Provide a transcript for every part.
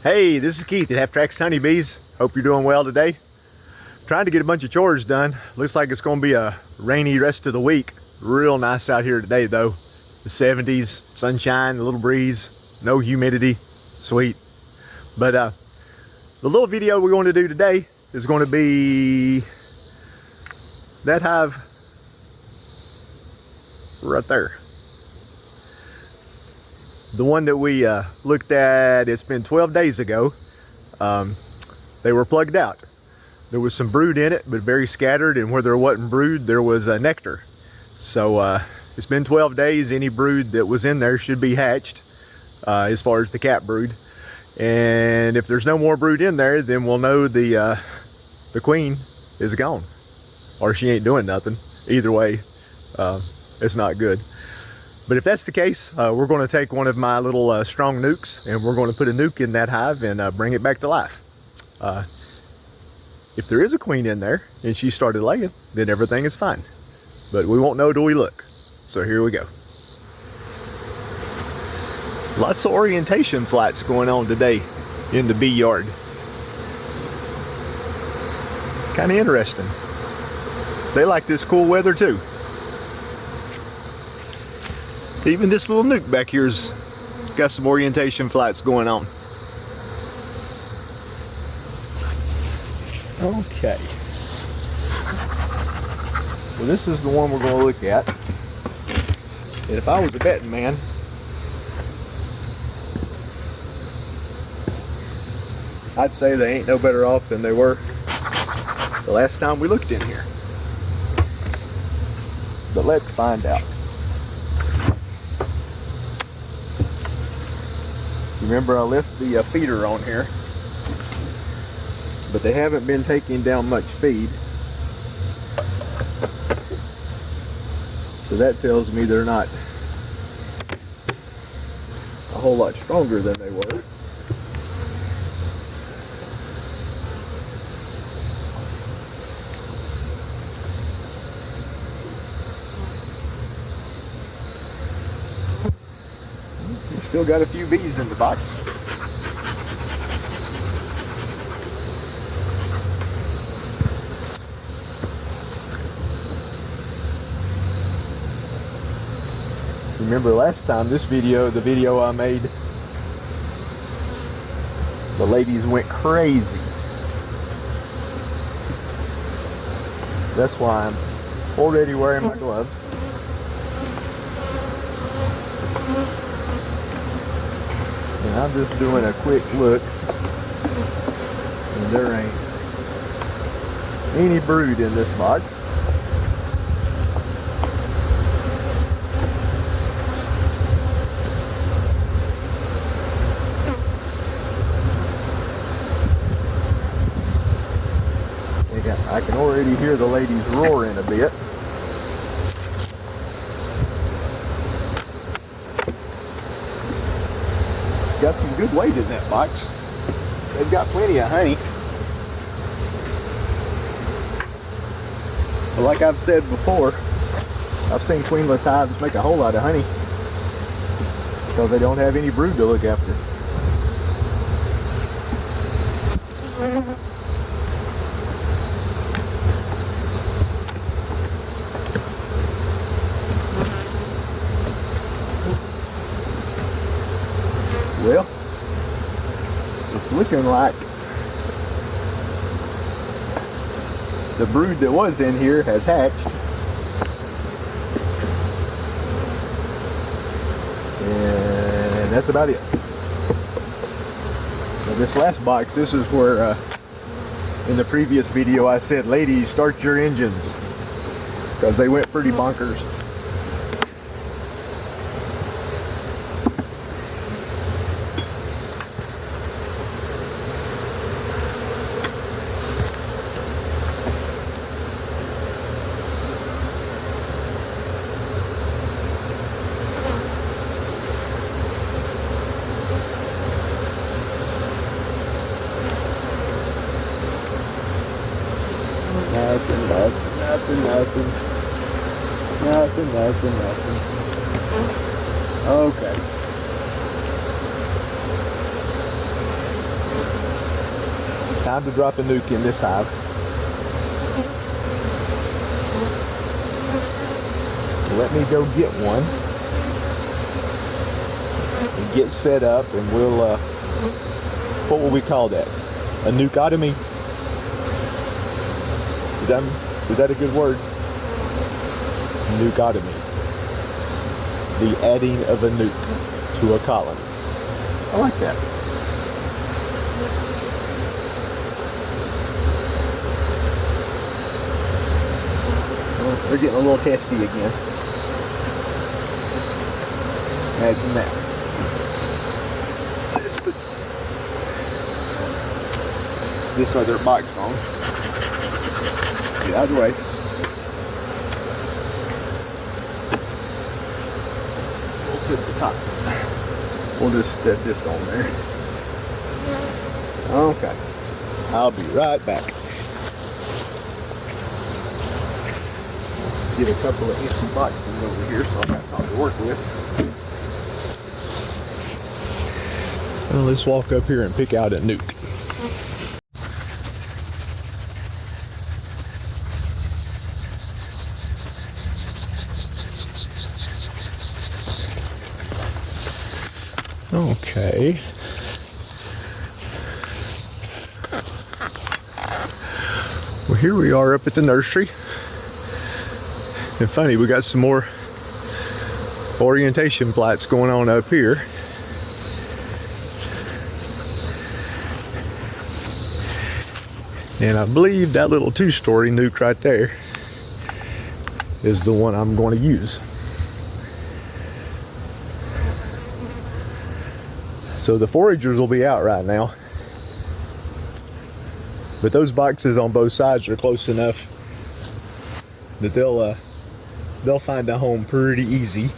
Hey, this is Keith at Half Tracks Honeybees. Hope you're doing well today. Trying to get a bunch of chores done. Looks like it's going to be a rainy rest of the week. Real nice out here today though. The 70s, sunshine, a little breeze, no humidity, sweet. But the little video we're going to do today is going to be that hive right there. The one that we looked at, it's been 12 days ago. They were plugged out. There was some brood in it, but very scattered, and where there wasn't brood, there was nectar. So it's been 12 days. Any brood that was in there should be hatched, as far as the cap brood. And if there's no more brood in there, then we'll know the queen is gone, or she ain't doing nothing. Either way, it's not good. But if that's the case, we're going to take one of my little strong NUCs, and we're going to put a NUC in that hive and bring it back to life. If there is a queen in there and she started laying, then everything is fine. But we won't know till we look. So here we go. Lots of orientation flights going on today in the bee yard. Kind of interesting. They like this cool weather too. Even this little NUC back here's got some orientation flights going on. Okay. So this is the one we're going to look at. And if I was a betting man, I'd say they ain't no better off than they were the last time we looked in here. But let's find out. Remember, I left the feeder on here, but they haven't been taking down much feed. So that tells me they're not a whole lot stronger than they were. Still got a few bees in the box. Remember last time, the video I made, the ladies went crazy. That's why I'm already wearing my gloves. And I'm just doing a quick look, and there ain't any brood in this box. I can already hear the ladies roaring a bit. Got some good weight in that box. They've got plenty of honey. But like I've said before, I've seen queenless hives make a whole lot of honey because they don't have any brood to look after. Well, it's looking like the brood that was in here has hatched. And that's about it. Now this last box, this is where in the previous video I said, ladies, start your engines, because they went pretty bonkers. Nothing. Okay. time to drop a NUC in this hive. Let me go get one and get set up, and we'll, what will we call that? A NUCotomy? Is that a good word? NUCotomy. The adding of a NUC to a colony. I like that. Well, they're getting a little testy again. Imagine that. Let's put this other box on. Get out of the way. We'll put the top. We'll just set this on there. Okay. I'll be right back. Get a couple of empty boxes over here so I've got something to work with. Well, let's walk up here and pick out a NUC. Okay. Well, here we are up at the nursery. And funny, we got some more orientation flights going on up here. And I believe that little 2-story NUC right there is the one I'm going to use. So the foragers will be out right now. But those boxes on both sides are close enough that they'll find a home pretty easy.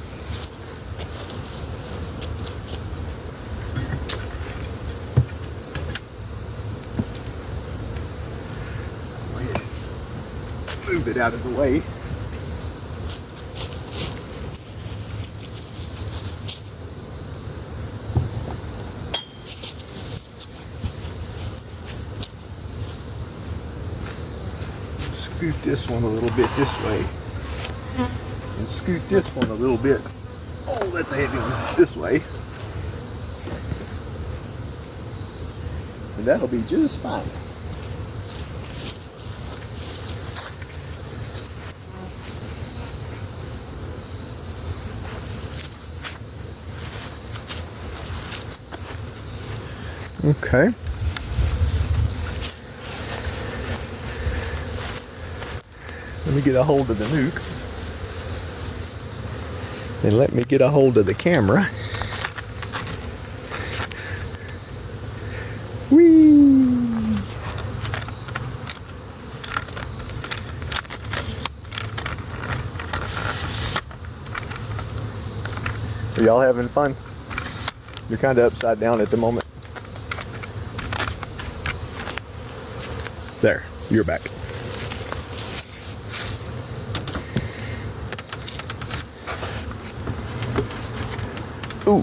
Move it out of the way. Scoot this one a little bit this way. And scoot this one a little bit. Oh, that's a heavy one. This way. And that'll be just fine. Okay. Let me get a hold of the NUC. And let me get a hold of the camera. Whee! Are y'all having fun? You're kind of upside down at the moment. There, you're back. Ooh,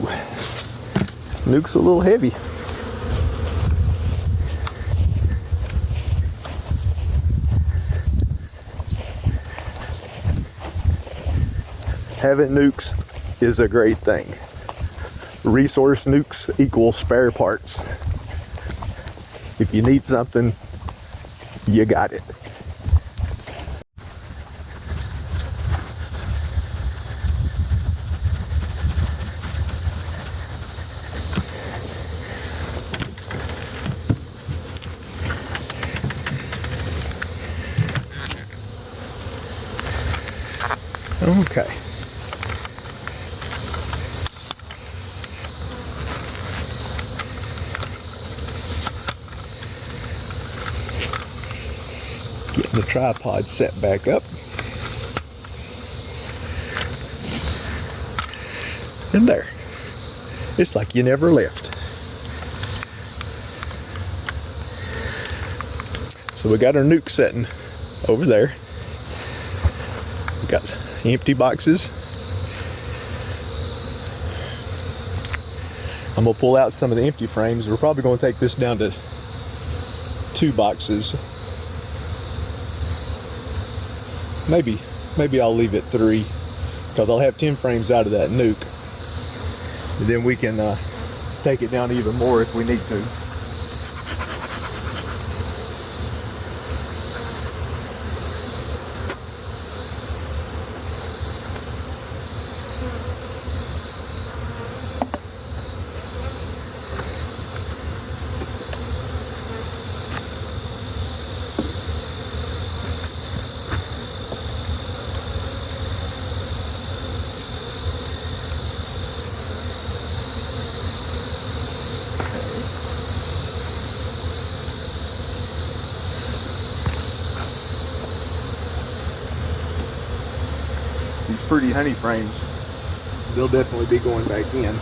NUC's a little heavy. Having NUCs is a great thing. Resource NUCs equal spare parts. If you need something, you got it. Okay. Getting the tripod set back up. And there. It's like you never left. So we got our NUC setting over there. We got empty boxes. I'm gonna pull out some of the empty frames. We're probably gonna take this down to 2 boxes. Maybe I'll leave it 3, because I'll have 10 frames out of that NUC. And then we can take it down even more if we need to. These pretty honey frames, they'll definitely be going back in.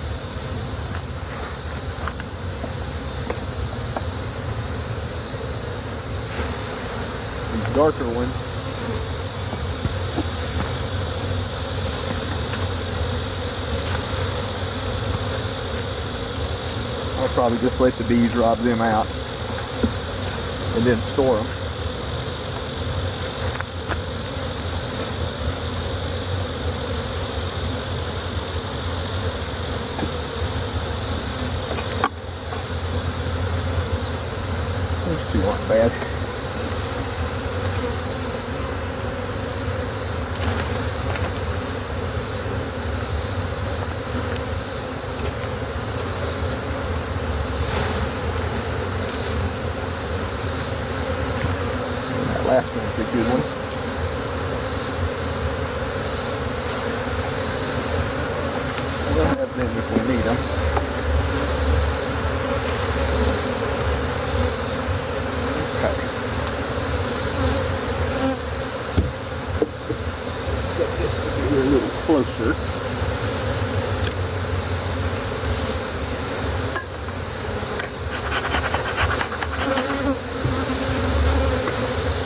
These darker ones, I'll probably just let the bees rob them out and then store them. Those two aren't bad. That last one's a good one. We'll have them if we need them. Set this over here a little closer.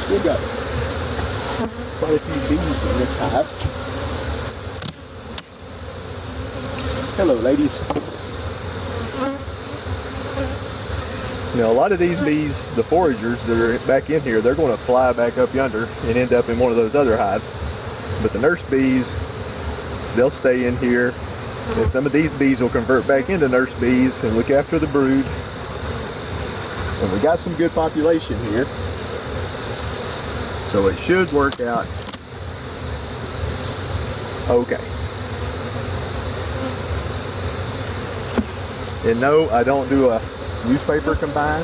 Still got quite a few bees in this hive. Hello, ladies. You know, a lot of these bees, the foragers that are back in here, they're going to fly back up yonder and end up in one of those other hives. But the nurse bees, they'll stay in here. And some of these bees will convert back into nurse bees and look after the brood. And we got some good population here. So it should work out okay. And no, I don't do a newspaper combine.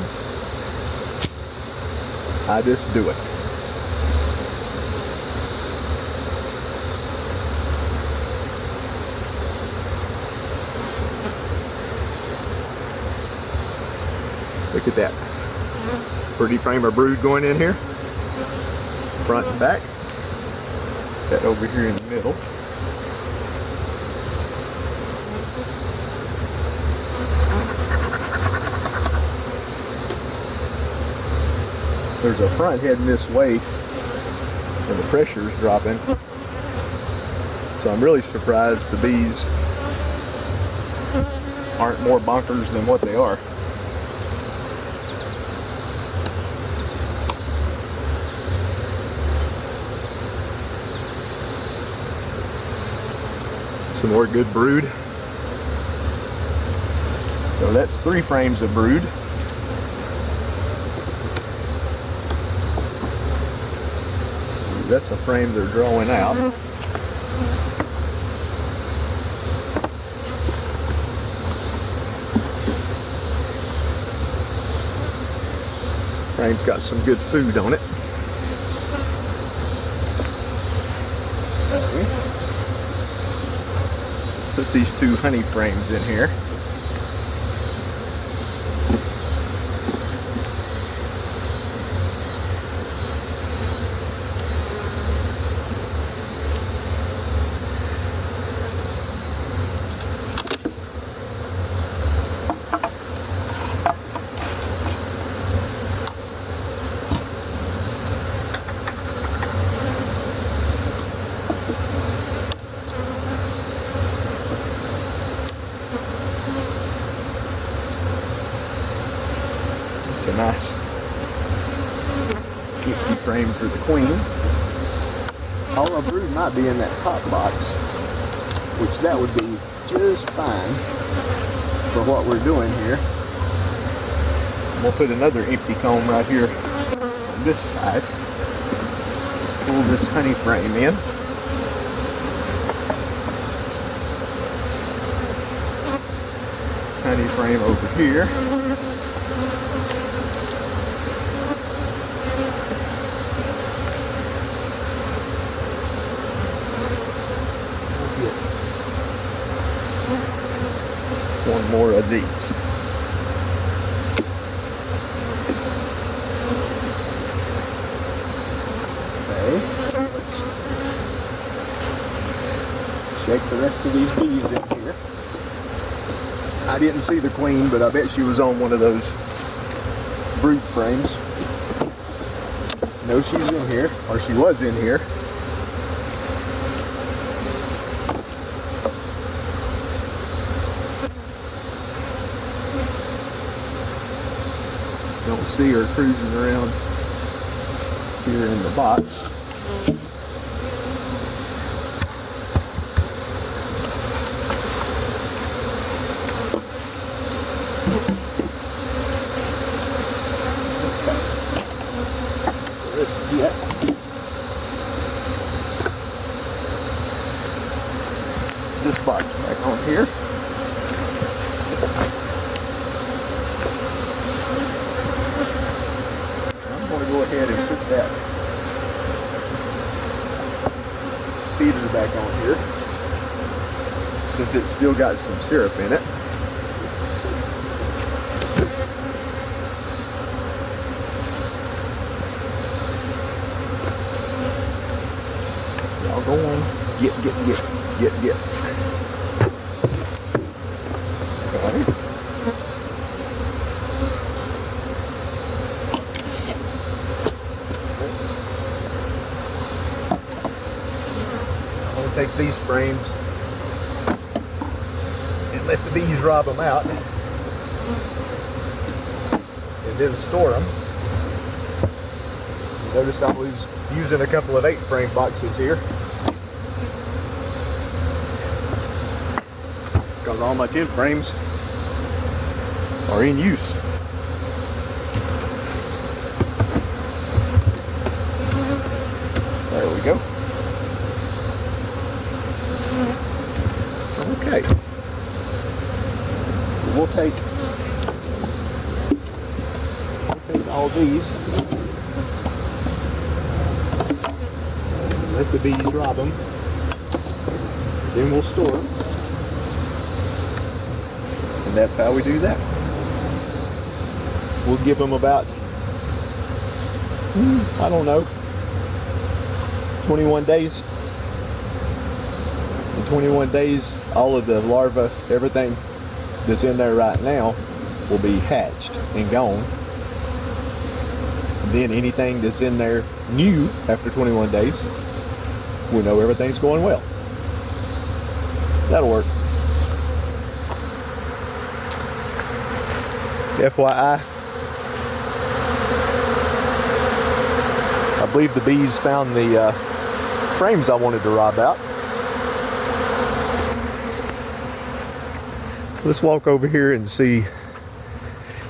I just do it. Look at that. Pretty frame of brood going in here. Front and back. That over here in the middle. There's a front heading this way and the pressure is dropping. So I'm really surprised the bees aren't more bonkers than what they are. Some more good brood. So that's 3 frames of brood. That's a frame they're drawing out. Frame's got some good food on it. Put these 2 honey frames in here. It's a nice empty frame for the queen. All our brood might be in that top box, which that would be just fine for what we're doing here. We'll put another empty comb right here on this side. Pull this honey frame in. Honey frame over here. One more of these. Okay, let's shake the rest of these bees in here. I didn't see the queen, but I bet she was on one of those brood frames. No, she's in here, or she was in here. Don't see her cruising around here in the box. Let's get this box back on here. I'm going to go ahead and put that feeder back on here since it's still got some syrup in it. Y'all go on. Get. Okay. I'm going to take these frames and let the bees rob them out and then store them. Notice I was using a couple of 8-frame boxes here because all my 10 frames are in use. There we go. Okay. We'll take all these. Let the bees rob them. Then we'll store them. And that's how we do that. We'll give them about, I don't know, 21 days. In 21 days, all of the larvae, everything that's in there right now will be hatched and gone. Then anything that's in there new after 21 days, we know everything's going well. That'll work. FYI, I believe the bees found the frames I wanted to rob out. Let's walk over here and see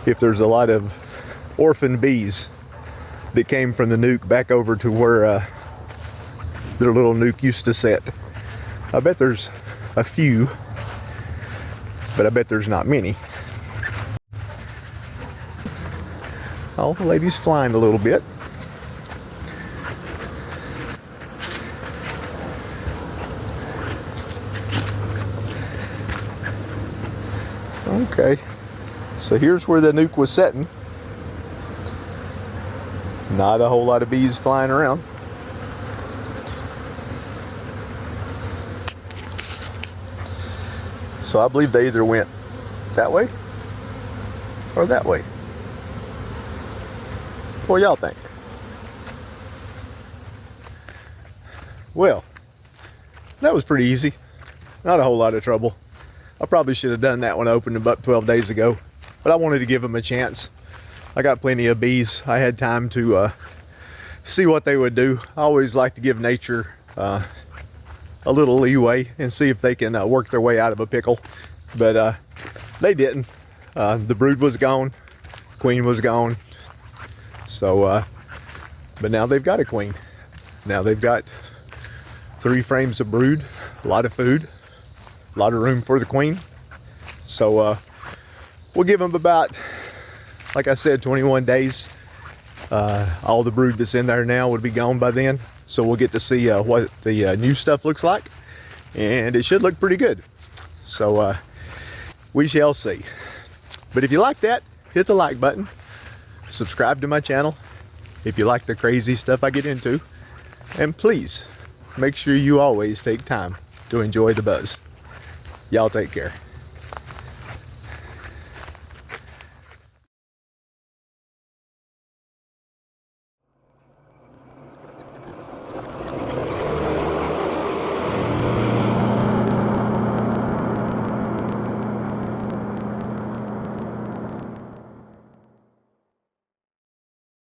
if there's a lot of orphan bees that came from the NUC back over to where their little NUC used to sit. I bet there's a few, but I bet there's not many. Oh, the lady's flying a little bit. Okay, so here's where the NUC was setting. Not a whole lot of bees flying around. So I believe they either went that way or that way. What y'all think? Well, that was pretty easy. Not a whole lot of trouble. I probably should have done that when I opened them up 12 days ago, but I wanted to give them a chance. I got plenty of bees. I had time to see what they would do. I always like to give nature a little leeway and see if they can work their way out of a pickle. But they didn't. The brood was gone, queen was gone. So, but now they've got a queen. Now they've got 3 frames of brood, a lot of food, a lot of room for the queen. So we'll give them about, like I said, 21 days. All the brood that's in there now would be gone by then. So we'll get to see what the new stuff looks like. And it should look pretty good. So we shall see. But if you like that, hit the like button. Subscribe to my channel if you like the crazy stuff I get into. And please, make sure you always take time to enjoy the buzz. Y'all take care.